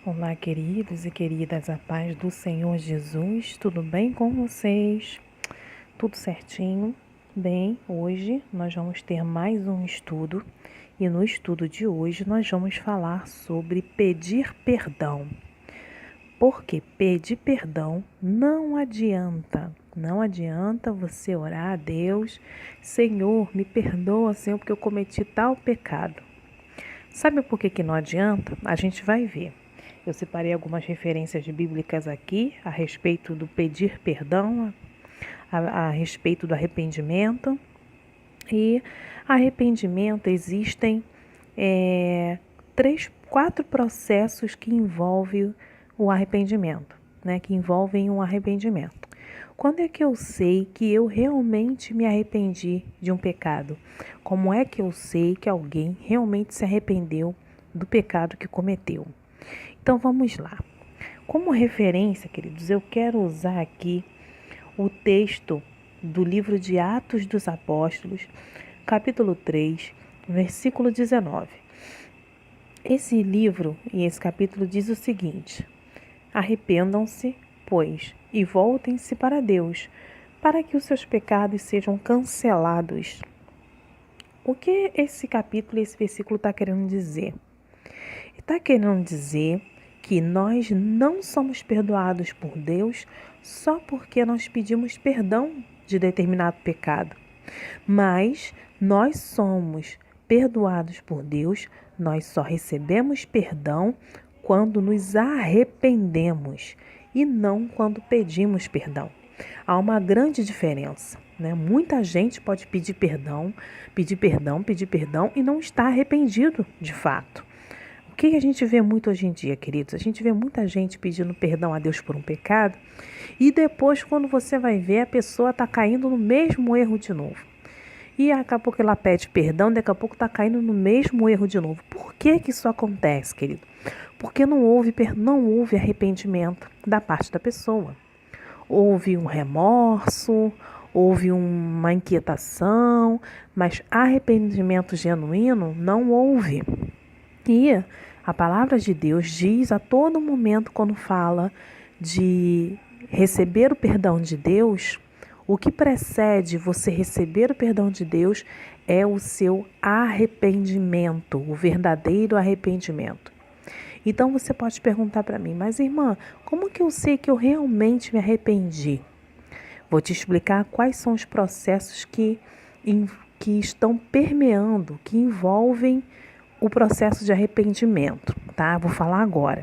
Olá, queridos e queridas, a paz do Senhor Jesus, tudo bem com vocês? Tudo certinho? Bem, hoje nós vamos ter mais um estudo e no estudo de hoje nós vamos falar sobre pedir perdão. Porque pedir perdão não adianta. Não adianta você orar a Deus, Senhor, me perdoa, Senhor, porque eu cometi tal pecado. Sabe por que não adianta? A gente vai ver. Eu separei algumas referências bíblicas aqui a respeito do pedir perdão, a respeito do arrependimento. E arrependimento existem quatro processos que envolvem o arrependimento, né? Que envolvem um arrependimento. Quando é que eu sei que eu realmente me arrependi de um pecado? Como é que eu sei que alguém realmente se arrependeu do pecado que cometeu? Então vamos lá. Como referência, queridos, eu quero usar aqui o texto do livro de Atos dos Apóstolos, capítulo 3, versículo 19. Esse livro e esse capítulo diz o seguinte: arrependam-se, pois, e voltem-se para Deus, para que os seus pecados sejam cancelados. O que esse capítulo e esse versículo está querendo dizer? Está querendo dizer que nós não somos perdoados por Deus só porque nós pedimos perdão de determinado pecado. Mas nós somos perdoados por Deus, nós só recebemos perdão quando nos arrependemos e não quando pedimos perdão. Há uma grande diferença, né? Muita gente pode pedir perdão e não está arrependido de fato. O que a gente vê muito hoje em dia, queridos? A gente vê muita gente pedindo perdão a Deus por um pecado e depois, quando você vai ver, a pessoa está caindo no mesmo erro de novo. E daqui a pouco ela pede perdão, daqui a pouco está caindo no mesmo erro de novo. Por que isso acontece, querido? Porque não houve arrependimento da parte da pessoa. Houve um remorso, houve uma inquietação, mas arrependimento genuíno não houve. E a palavra de Deus diz a todo momento, quando fala de receber o perdão de Deus, o que precede você receber o perdão de Deus é o seu arrependimento, o verdadeiro arrependimento. Então você pode perguntar para mim, mas irmã, como que eu sei que eu realmente me arrependi? Vou te explicar quais são os processos que estão permeando, que envolvem o processo de arrependimento, tá? Vou falar agora.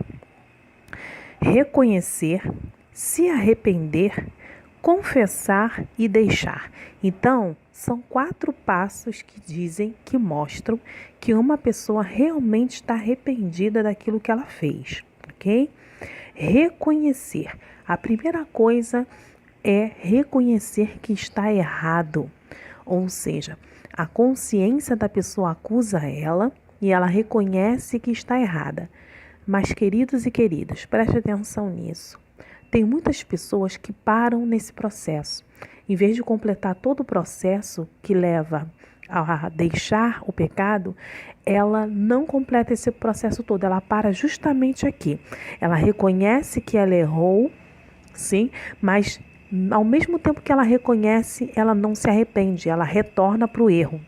Reconhecer, se arrepender, confessar e deixar. Então, são 4 passos que mostram que uma pessoa realmente está arrependida daquilo que ela fez, ok? Reconhecer. A primeira coisa é reconhecer que está errado, ou seja, a consciência da pessoa acusa ela e ela reconhece que está errada. Mas, queridos e queridas, preste atenção nisso. Tem muitas pessoas que param nesse processo. Em vez de completar todo o processo que leva a deixar o pecado, ela não completa esse processo todo. Ela para justamente aqui. Ela reconhece que ela errou, sim, mas ao mesmo tempo que ela reconhece, ela não se arrepende, ela retorna para o erro.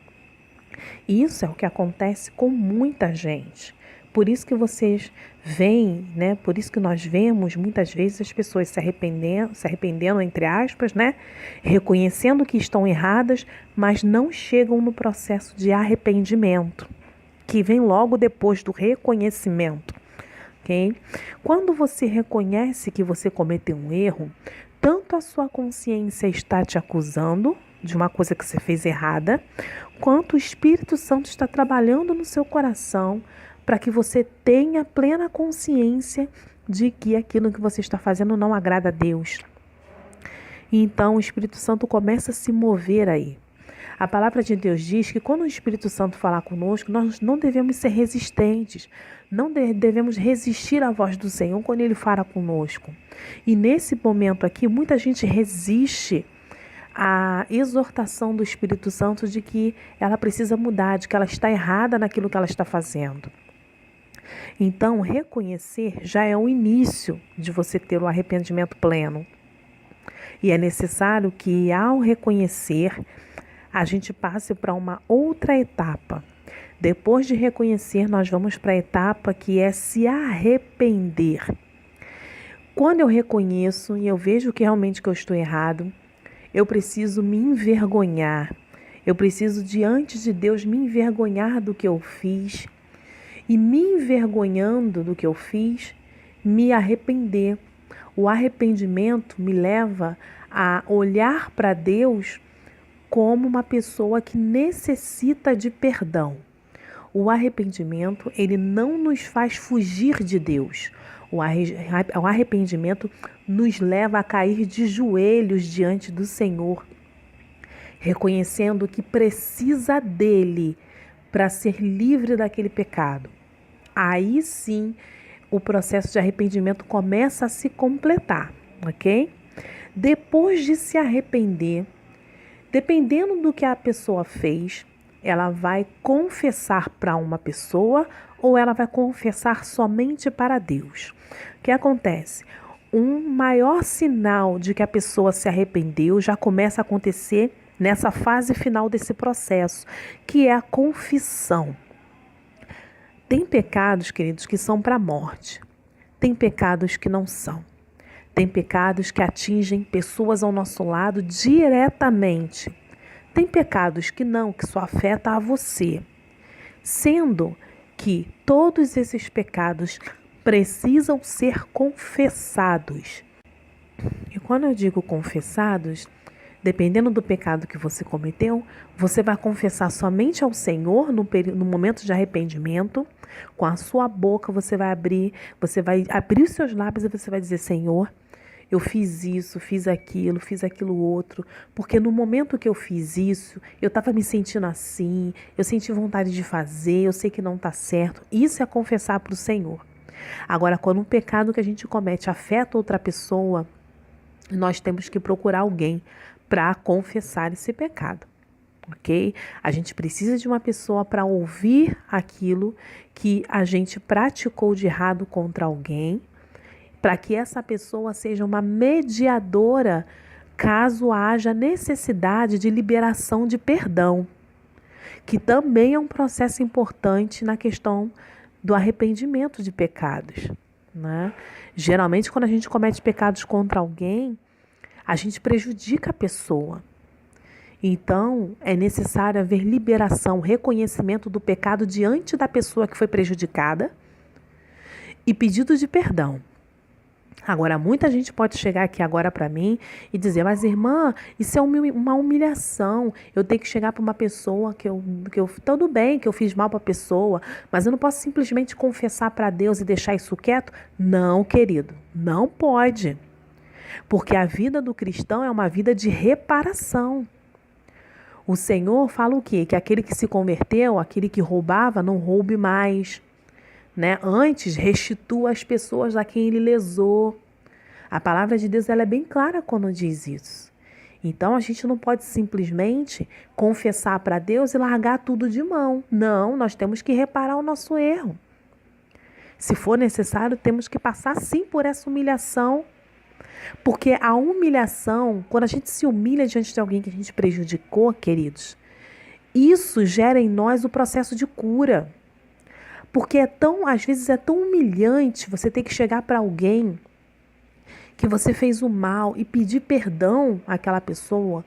Isso é o que acontece com muita gente. Por isso que vocês veem, né? Por isso que nós vemos muitas vezes as pessoas se arrependendo, entre aspas, né? Reconhecendo que estão erradas, mas não chegam no processo de arrependimento, que vem logo depois do reconhecimento, ok? Quando você reconhece que você cometeu um erro, tanto a sua consciência está te acusando de uma coisa que você fez errada, quanto o Espírito Santo está trabalhando no seu coração para que você tenha plena consciência de que aquilo que você está fazendo não agrada a Deus. E então o Espírito Santo começa a se mover aí. A palavra de Deus diz que quando o Espírito Santo falar conosco, nós não devemos ser resistentes, não devemos resistir à voz do Senhor quando Ele fala conosco. E nesse momento aqui, muita gente resiste à exortação do Espírito Santo de que ela precisa mudar, de que ela está errada naquilo que ela está fazendo. Então, reconhecer já é o início de você ter o arrependimento pleno. E é necessário que, ao reconhecer, a gente passe para uma outra etapa. Depois de reconhecer, nós vamos para a etapa que é se arrepender. Quando eu reconheço e eu vejo que realmente que eu estou errado, eu preciso me envergonhar. Eu preciso, diante de Deus, me envergonhar do que eu fiz. E me envergonhando do que eu fiz, me arrepender. O arrependimento me leva a olhar para Deus como uma pessoa que necessita de perdão. O arrependimento, ele não nos faz fugir de Deus. O arrependimento nos leva a cair de joelhos diante do Senhor, reconhecendo que precisa dele para ser livre daquele pecado. Aí sim, o processo de arrependimento começa a se completar, ok? Depois de se arrepender, dependendo do que a pessoa fez, ela vai confessar para uma pessoa ou ela vai confessar somente para Deus. O que acontece? Um maior sinal de que a pessoa se arrependeu já começa a acontecer nessa fase final desse processo, que é a confissão. Tem pecados, queridos, que são para a morte. Tem pecados que não são. Tem pecados que atingem pessoas ao nosso lado diretamente. Tem pecados que não, que só afeta a você. Sendo que todos esses pecados precisam ser confessados. E quando eu digo confessados, dependendo do pecado que você cometeu, você vai confessar somente ao Senhor no momento de arrependimento. Com a sua boca você vai abrir os seus lábios e você vai dizer: Senhor, eu fiz isso, fiz aquilo outro, porque no momento que eu fiz isso, eu estava me sentindo assim, eu senti vontade de fazer, eu sei que não está certo. Isso é confessar para o Senhor. Agora, quando um pecado que a gente comete afeta outra pessoa, nós temos que procurar alguém para confessar esse pecado, ok? A gente precisa de uma pessoa para ouvir aquilo que a gente praticou de errado contra alguém, para que essa pessoa seja uma mediadora caso haja necessidade de liberação de perdão, que também é um processo importante na questão do arrependimento de pecados, né? Geralmente, quando a gente comete pecados contra alguém, a gente prejudica a pessoa. Então, é necessário haver liberação, reconhecimento do pecado diante da pessoa que foi prejudicada e pedido de perdão. Agora, muita gente pode chegar aqui agora para mim e dizer: mas irmã, isso é uma humilhação. Eu tenho que chegar para uma pessoa que eu tudo bem que eu fiz mal para a pessoa, mas eu não posso simplesmente confessar para Deus e deixar isso quieto? Não, querido, não pode. Porque a vida do cristão é uma vida de reparação. O Senhor fala o quê? Que aquele que se converteu, aquele que roubava, não roube mais, né? Antes, restitua as pessoas a quem ele lesou. A palavra de Deus ela é bem clara quando diz isso. Então, a gente não pode simplesmente confessar para Deus e largar tudo de mão. Não, nós temos que reparar o nosso erro. Se for necessário, temos que passar sim por essa humilhação. Porque a humilhação, quando a gente se humilha diante de alguém que a gente prejudicou, queridos, isso gera em nós o processo de cura. Porque às vezes é tão humilhante você ter que chegar para alguém que você fez o mal e pedir perdão àquela pessoa,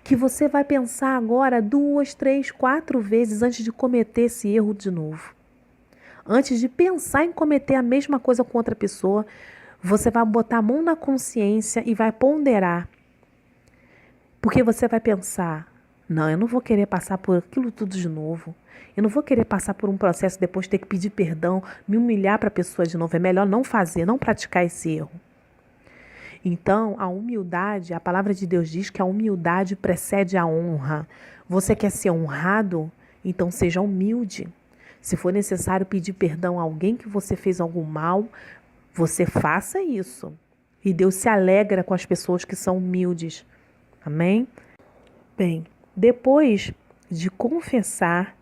que você vai pensar agora 2, 3, 4 vezes antes de cometer esse erro de novo. Antes de pensar em cometer a mesma coisa com outra pessoa, você vai botar a mão na consciência e vai ponderar. Porque você vai pensar: não, eu não vou querer passar por aquilo tudo de novo. Eu não vou querer passar por um processo depois ter que pedir perdão, me humilhar para a pessoa de novo. É melhor não fazer, não praticar esse erro. Então, a humildade, a palavra de Deus diz que a humildade precede a honra. Você quer ser honrado? Então seja humilde. Se for necessário pedir perdão a alguém que você fez algum mal, você faça isso. E Deus se alegra com as pessoas que são humildes. Amém? Bem, depois de confessar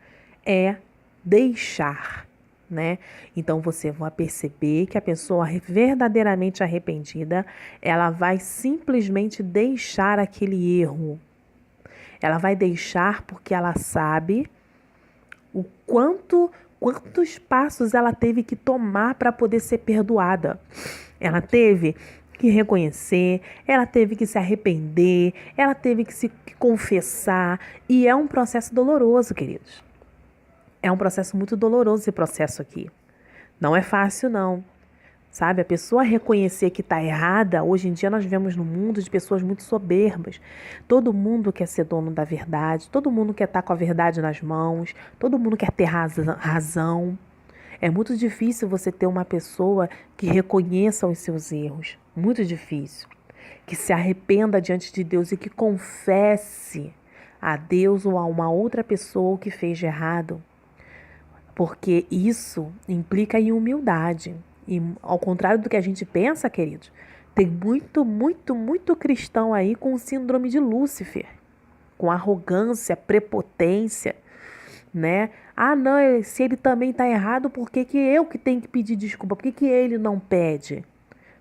é deixar. né? Então você vai perceber que a pessoa verdadeiramente arrependida, ela vai simplesmente deixar aquele erro. Ela vai deixar porque ela sabe o quantos passos ela teve que tomar para poder ser perdoada. Ela teve que reconhecer, ela teve que se arrepender, ela teve que se confessar, e é um processo doloroso, queridos. É um processo muito doloroso esse processo aqui. Não é fácil, não. Sabe, a pessoa reconhecer que está errada, hoje em dia nós vivemos num mundo de pessoas muito soberbas. Todo mundo quer ser dono da verdade, todo mundo quer estar com a verdade nas mãos, todo mundo quer ter razão. É muito difícil você ter uma pessoa que reconheça os seus erros. Muito difícil. Que se arrependa diante de Deus e que confesse a Deus ou a uma outra pessoa o que fez de errado. Porque isso implica em humildade. E ao contrário do que a gente pensa, queridos, tem muito cristão aí com o síndrome de Lúcifer, com arrogância, prepotência, né? Ah, não, se ele também está errado, por que eu que tenho que pedir desculpa? Por que ele não pede?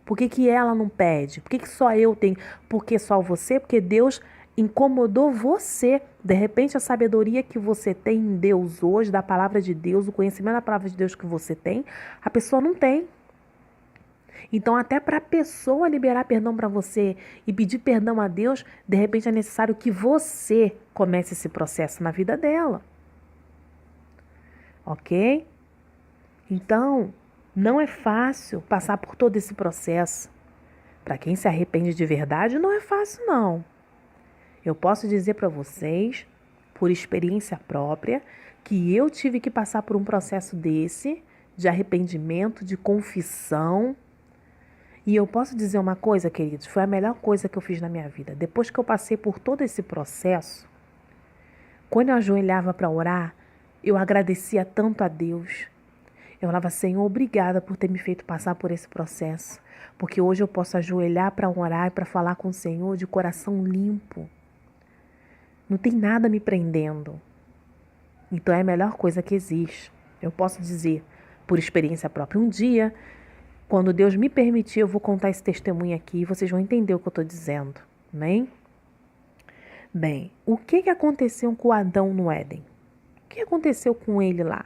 Por que ela não pede? Por que só eu tenho? Por que só você? Porque Deus incomodou você. De repente, a sabedoria que você tem em Deus hoje, da palavra de Deus, o conhecimento da palavra de Deus que você tem, a pessoa não tem. Então, até para a pessoa liberar perdão para você e pedir perdão a Deus, de repente é necessário que você comece esse processo na vida dela. Ok? Então, não é fácil passar por todo esse processo. Para quem se arrepende de verdade, não é fácil, não. Eu posso dizer para vocês, por experiência própria, que eu tive que passar por um processo desse, de arrependimento, de confissão. E eu posso dizer uma coisa, queridos, foi a melhor coisa que eu fiz na minha vida. Depois que eu passei por todo esse processo, quando eu ajoelhava para orar, eu agradecia tanto a Deus. Eu falava, Senhor, obrigada por ter me feito passar por esse processo. Porque hoje eu posso ajoelhar para orar e para falar com o Senhor de coração limpo. Não tem nada me prendendo. Então é a melhor coisa que existe. Eu posso dizer, por experiência própria, um dia, quando Deus me permitir, eu vou contar esse testemunho aqui e vocês vão entender o que eu estou dizendo. Amém? Bem, o que aconteceu com Adão no Éden? O que aconteceu com ele lá?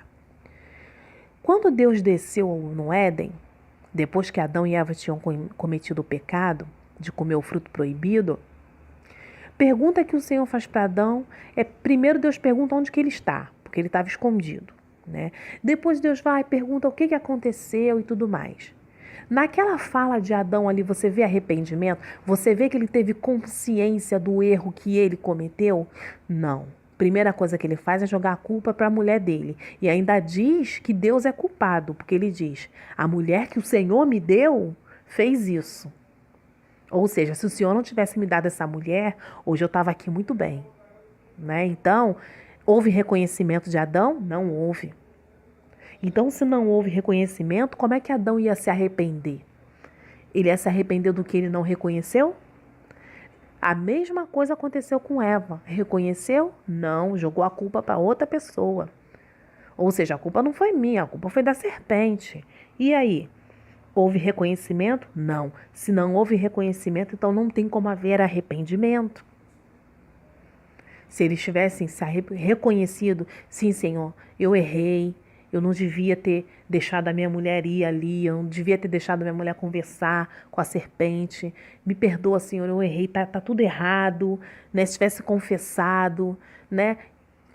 Quando Deus desceu no Éden, depois que Adão e Eva tinham cometido o pecado de comer o fruto proibido, pergunta que o Senhor faz para Adão é, primeiro Deus pergunta onde que ele está, porque ele estava escondido, né? Depois Deus vai e pergunta o que aconteceu e tudo mais. Naquela fala de Adão ali, você vê arrependimento? Você vê que ele teve consciência do erro que ele cometeu? Não. Primeira coisa que ele faz é jogar a culpa para a mulher dele. E ainda diz que Deus é culpado, porque ele diz, a mulher que o Senhor me deu fez isso. Ou seja, se o Senhor não tivesse me dado essa mulher, hoje eu estava aqui muito bem. Né? Então, houve reconhecimento de Adão? Não houve. Então, se não houve reconhecimento, como é que Adão ia se arrepender? Ele ia se arrepender do que ele não reconheceu? A mesma coisa aconteceu com Eva. Reconheceu? Não, jogou a culpa para outra pessoa. Ou seja, a culpa não foi minha, a culpa foi da serpente. E aí? Houve reconhecimento? Não. Se não houve reconhecimento, então não tem como haver arrependimento. Se eles tivessem se reconhecido, sim, Senhor, eu errei, eu não devia ter deixado a minha mulher ir ali, eu não devia ter deixado a minha mulher conversar com a serpente. Me perdoa, Senhor, eu errei, tá tudo errado, né? Se tivesse confessado, né?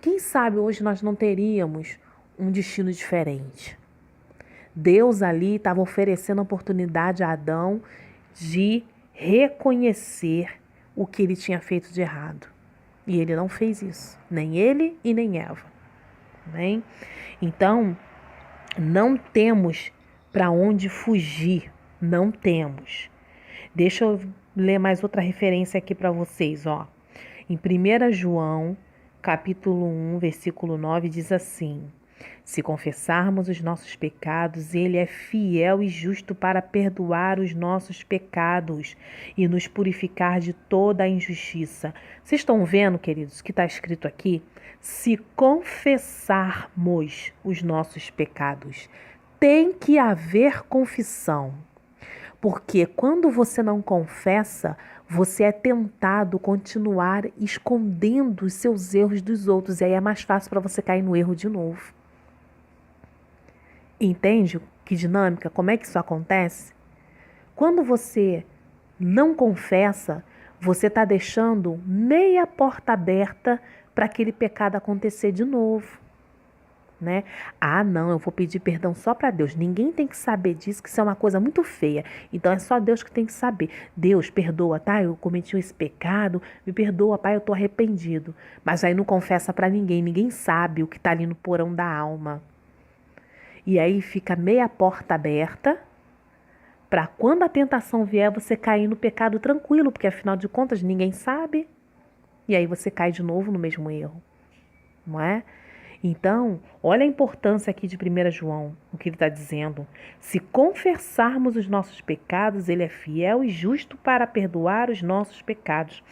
Quem sabe hoje nós não teríamos um destino diferente. Deus ali estava oferecendo a oportunidade a Adão de reconhecer o que ele tinha feito de errado. E ele não fez isso, nem ele e nem Eva. Bem? Então, não temos para onde fugir, não temos. Deixa eu ler mais outra referência aqui para vocês, ó. Em 1 João, capítulo 1, versículo 9, diz assim: Se confessarmos os nossos pecados, Ele é fiel e justo para perdoar os nossos pecados e nos purificar de toda a injustiça. Vocês estão vendo, queridos, que está escrito aqui? Se confessarmos os nossos pecados, tem que haver confissão. Porque quando você não confessa, você é tentado continuar escondendo os seus erros dos outros. E aí é mais fácil para você cair no erro de novo. Entende que dinâmica? Como é que isso acontece? Quando você não confessa, você está deixando meia porta aberta para aquele pecado acontecer de novo. Né? Ah, não, eu vou pedir perdão só para Deus. Ninguém tem que saber disso, que isso é uma coisa muito feia. Então é só Deus que tem que saber. Deus, perdoa, tá? Eu cometi esse pecado, me perdoa, pai, eu tô arrependido. Mas aí não confessa para ninguém, ninguém sabe o que tá ali no porão da alma. E aí fica meia porta aberta para quando a tentação vier você cair no pecado tranquilo, porque afinal de contas ninguém sabe. E aí você cai de novo no mesmo erro, não é? Então, olha a importância aqui de 1 João, o que ele está dizendo. Se confessarmos os nossos pecados, ele é fiel e justo para perdoar os nossos pecados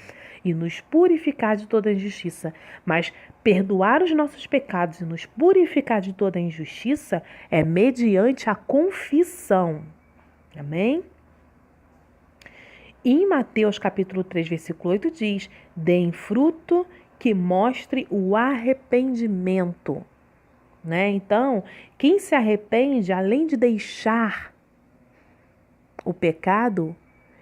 e nos purificar de toda injustiça. Mas perdoar os nossos pecados e nos purificar de toda injustiça é mediante a confissão. Amém? Em Mateus capítulo 3, versículo 8 diz: deem fruto que mostre o arrependimento, né? Então, quem se arrepende, além de deixar o pecado,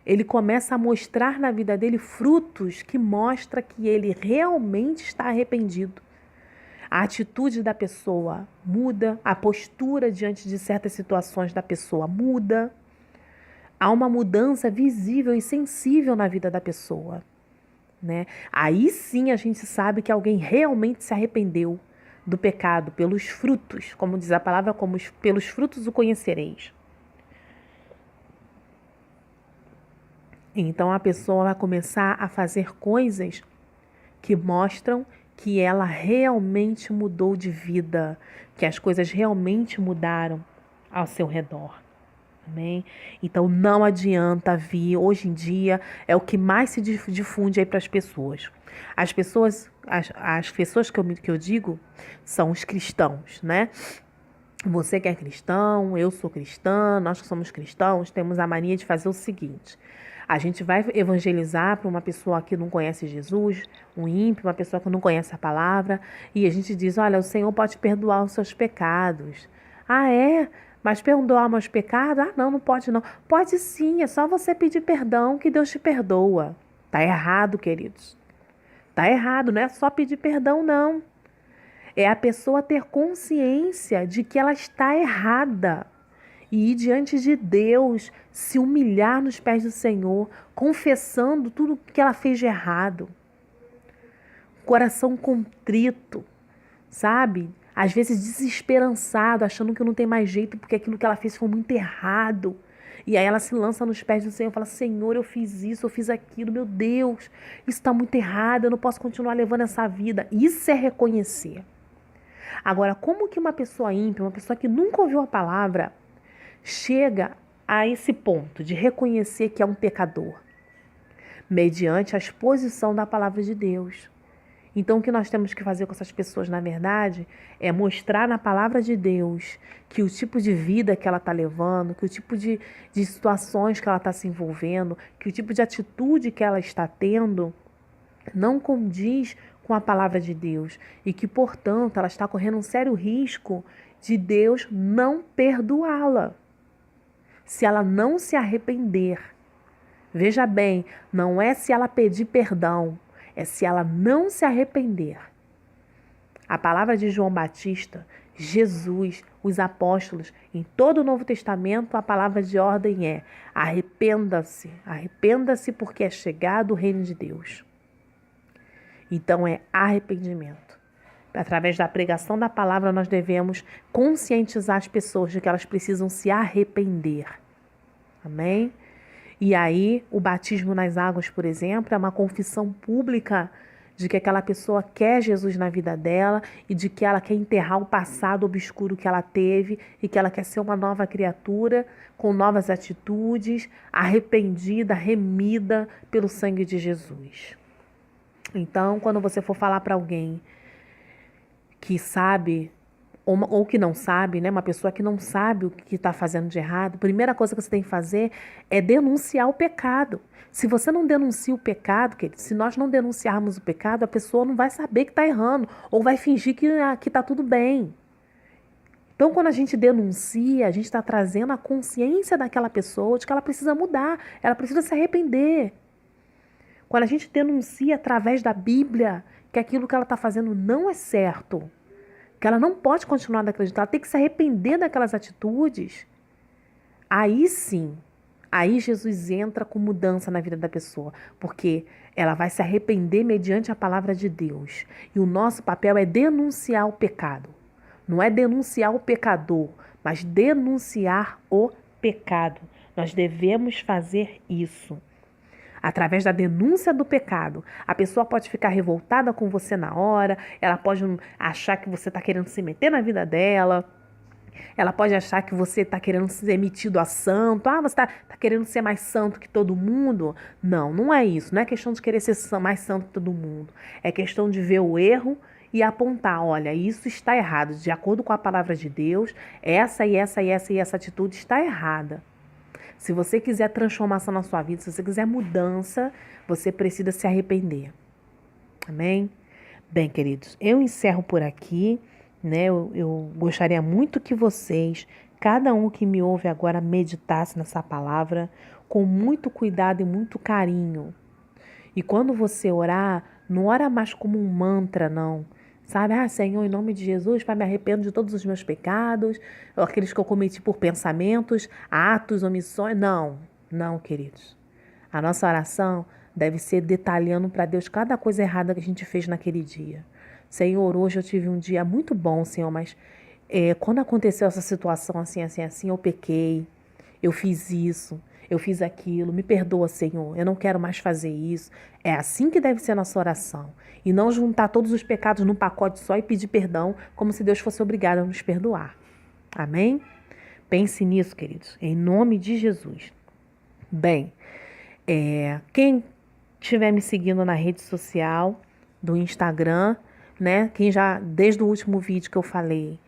ele começa a mostrar na vida dele frutos que mostram que ele realmente está arrependido. A atitude da pessoa muda, a postura diante de certas situações da pessoa muda. Há uma mudança visível e sensível na vida da pessoa. Né? Aí sim a gente sabe que alguém realmente se arrependeu do pecado pelos frutos, como diz a palavra, como pelos frutos o conhecereis. Então a pessoa vai começar a fazer coisas que mostram que ela realmente mudou de vida, que as coisas realmente mudaram ao seu redor. Amém? Então não adianta vir, hoje em dia é o que mais se difunde aí para as pessoas. As pessoas que eu digo são os cristãos, né? Você que é cristão, eu sou cristã, nós que somos cristãos, temos a mania de fazer o seguinte: a gente vai evangelizar para uma pessoa que não conhece Jesus, um ímpio, uma pessoa que não conhece a palavra, e a gente diz: olha, o Senhor pode perdoar os seus pecados. Ah, é? Mas perdoar meus pecados? Ah, não pode não. Pode sim, é só você pedir perdão que Deus te perdoa. Tá errado, queridos. Tá errado, não é só pedir perdão, não. É a pessoa ter consciência de que ela está errada e ir diante de Deus, se humilhar nos pés do Senhor, confessando tudo que ela fez de errado. Coração contrito, sabe? Às vezes desesperançado, achando que não tem mais jeito porque aquilo que ela fez foi muito errado. E aí ela se lança nos pés do Senhor e fala: Senhor, eu fiz isso, eu fiz aquilo, meu Deus, isso está muito errado, eu não posso continuar levando essa vida. Isso é reconhecer. Agora, como que uma pessoa ímpia, uma pessoa que nunca ouviu a palavra, chega a esse ponto de reconhecer que é um pecador? Mediante a exposição da palavra de Deus. Então, o que nós temos que fazer com essas pessoas, na verdade, é mostrar na palavra de Deus que o tipo de vida que ela está levando, que o tipo de situações que ela está se envolvendo, que o tipo de atitude que ela está tendo não condiz com a palavra de Deus e que, portanto, ela está correndo um sério risco de Deus não perdoá-la se ela não se arrepender. Veja bem, não é se ela pedir perdão, é se ela não se arrepender. A palavra de João Batista, Jesus, os apóstolos, em todo o Novo Testamento, a palavra de ordem é: arrependa-se, arrependa-se porque é chegado o reino de Deus. Então é arrependimento. Através da pregação da palavra, nós devemos conscientizar as pessoas de que elas precisam se arrepender. Amém? E aí, o batismo nas águas, por exemplo, é uma confissão pública de que aquela pessoa quer Jesus na vida dela e de que ela quer enterrar o passado obscuro que ela teve e que ela quer ser uma nova criatura com novas atitudes, arrependida, remida pelo sangue de Jesus. Então, quando você for falar para alguém que sabe ou que não sabe, né? Uma pessoa que não sabe o que está fazendo de errado, a primeira coisa que você tem que fazer é denunciar o pecado. Se você não denuncia o pecado, querido, se nós não denunciarmos o pecado, a pessoa não vai saber que está errando ou vai fingir que está tudo bem. Então, quando a gente denuncia, a gente está trazendo a consciência daquela pessoa de que ela precisa mudar, ela precisa se arrepender. Quando a gente denuncia através da Bíblia que aquilo que ela está fazendo não é certo, que ela não pode continuar daquele jeito, ela tem que se arrepender daquelas atitudes, aí sim, aí Jesus entra com mudança na vida da pessoa, porque ela vai se arrepender mediante a palavra de Deus. E o nosso papel é denunciar o pecado. Não é denunciar o pecador, mas denunciar o pecado. Nós devemos fazer isso. Através da denúncia do pecado, a pessoa pode ficar revoltada com você na hora, ela pode achar que você está querendo se meter na vida dela, ela pode achar que você está querendo ser metido a santo, você está querendo ser mais santo que todo mundo. Não, não é isso, não é questão de querer ser mais santo que todo mundo, é questão de ver o erro e apontar, olha, isso está errado, de acordo com a palavra de Deus, essa e essa e essa e essa atitude está errada. Se você quiser transformação na sua vida, se você quiser mudança, você precisa se arrepender. Amém? Bem, queridos, eu encerro por aqui, né? Eu gostaria muito que vocês, cada um que me ouve agora, meditasse nessa palavra com muito cuidado e muito carinho. E quando você orar, não ora mais como um mantra, não. Sabe, Senhor, em nome de Jesus, Pai, me arrependo de todos os meus pecados, aqueles que eu cometi por pensamentos, atos, omissões. Não, queridos. A nossa oração deve ser detalhando para Deus cada coisa errada que a gente fez naquele dia. Senhor, hoje eu tive um dia muito bom, Senhor, mas quando aconteceu essa situação assim, eu pequei, eu fiz isso. Eu fiz aquilo, me perdoa, Senhor, eu não quero mais fazer isso. É assim que deve ser a nossa oração. E não juntar todos os pecados num pacote só e pedir perdão, como se Deus fosse obrigado a nos perdoar. Amém? Pense nisso, queridos, em nome de Jesus. Bem, quem estiver me seguindo na rede social, do Instagram, né? Quem já, desde o último vídeo que eu falei,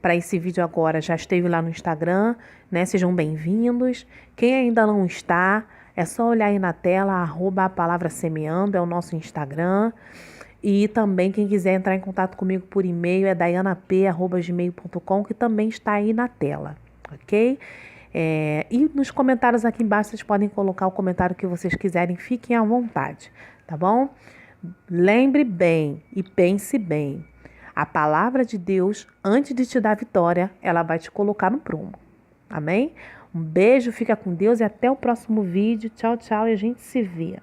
para esse vídeo agora, já esteve lá no Instagram, né? Sejam bem-vindos. Quem ainda não está, é só olhar aí na tela, @palavrasemeando, é o nosso Instagram. E também quem quiser entrar em contato comigo por e-mail é daianap@gmail.com, que também está aí na tela, ok? E nos comentários aqui embaixo vocês podem colocar o comentário que vocês quiserem, fiquem à vontade, tá bom? Lembre bem e pense bem. A palavra de Deus, antes de te dar vitória, ela vai te colocar no prumo. Amém? Um beijo, fica com Deus e até o próximo vídeo. Tchau, tchau, e a gente se vê.